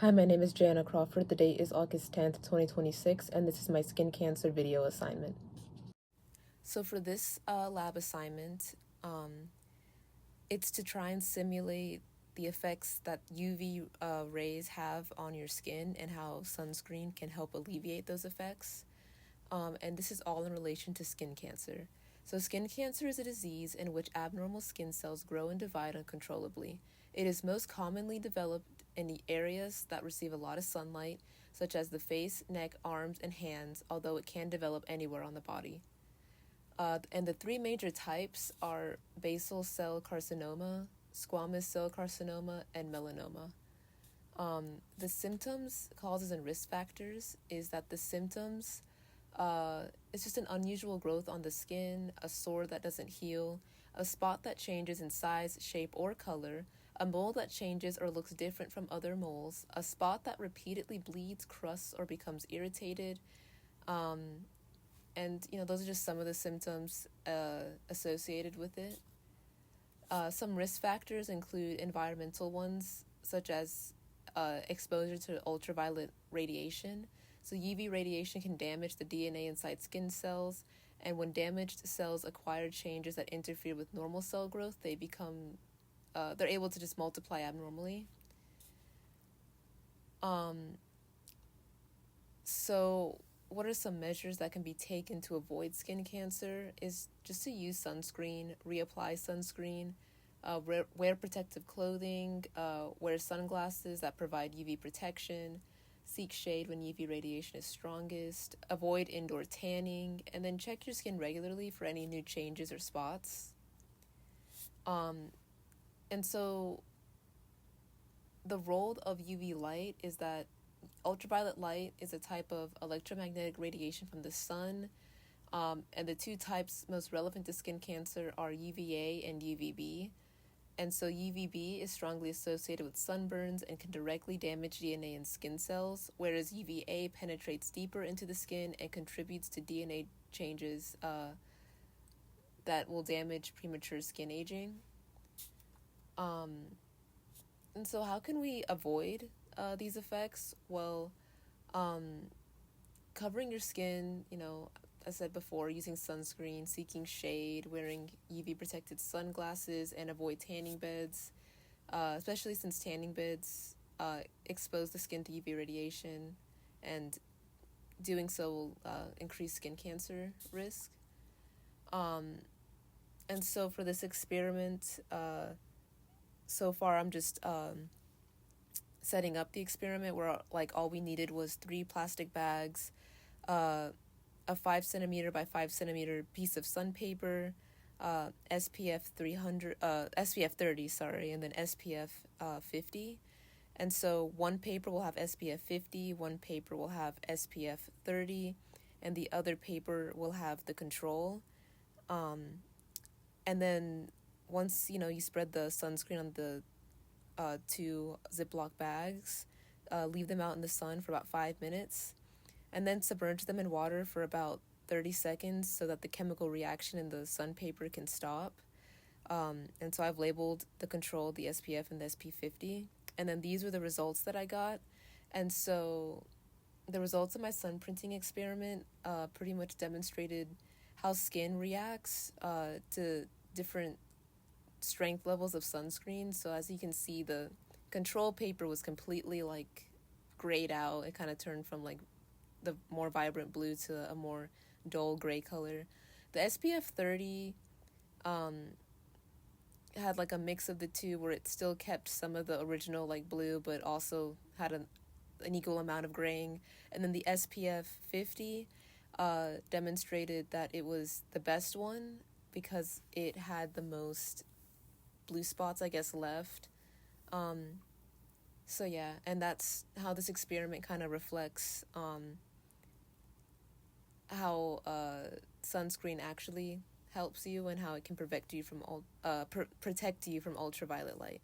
Hi, my name is Jana Crawford. The date is August 10th, 2026, and this is my skin cancer video assignment. So for this lab assignment, it's to try and simulate the effects that UV rays have on your skin and how sunscreen can help alleviate those effects. And this is all in relation to skin cancer. So skin cancer is a disease in which abnormal skin cells grow and divide uncontrollably. It is most commonly developed in the areas that receive a lot of sunlight, such as the face, neck, arms, and hands, although it can develop anywhere on the body. And the three major types are basal cell carcinoma, squamous cell carcinoma, and melanoma. The symptoms, causes, and risk factors is that the symptoms, it's just an unusual growth on the skin, a sore that doesn't heal, a spot that changes in size, shape, or color, a mole that changes or looks different from other moles, a spot that repeatedly bleeds, crusts, or becomes irritated. And those are just some of the symptoms associated with it. Some risk factors include environmental ones, such as exposure to ultraviolet radiation. So UV radiation can damage the DNA inside skin cells, and when damaged cells acquire changes that interfere with normal cell growth, they're able to just multiply abnormally. So what are some measures that can be taken to avoid skin cancer is just to use sunscreen, reapply sunscreen, wear protective clothing, wear sunglasses that provide UV protection, seek shade when UV radiation is strongest, avoid indoor tanning, and then check your skin regularly for any new changes or spots. And so the role of UV light is that ultraviolet light is a type of electromagnetic radiation from the sun, and the two types most relevant to skin cancer are UVA and UVB. And so UVB is strongly associated with sunburns and can directly damage DNA and skin cells, whereas UVA penetrates deeper into the skin and contributes to DNA changes that will damage premature skin aging. And so how can we avoid these effects? Well, covering your skin, I said before, using sunscreen, seeking shade, wearing UV protected sunglasses, and avoid tanning beds, especially since tanning beds expose the skin to UV radiation, and doing so will increase skin cancer risk. And so for this experiment, so far I'm just setting up the experiment where all we needed was 3 plastic bags, a 5 centimeter by 5 centimeter piece of sandpaper, SPF 30, and then SPF 50. And so one paper will have SPF 50, one paper will have SPF 30, and the other paper will have the control. And then once you spread the sunscreen on the 2 Ziploc bags, leave them out in the sun for about 5 minutes, and then submerge them in water for about 30 seconds so that the chemical reaction in the sandpaper can stop. And so I've labeled the control, the SPF, and the SP50. And then these were the results that I got. And so the results of my sun printing experiment pretty much demonstrated how skin reacts to different strength levels of sunscreen. So as you can see, the control paper was completely grayed out. It kind of turned from the more vibrant blue to a more dull gray color. The SPF 30 had a mix of the two, where it still kept some of the original blue, but also had an equal amount of graying. And then the SPF 50 demonstrated that it was the best one because it had the most blue spots, I guess, left. So yeah, and that's how this experiment kind of reflects how sunscreen actually helps you and how it can protect you from ultraviolet light.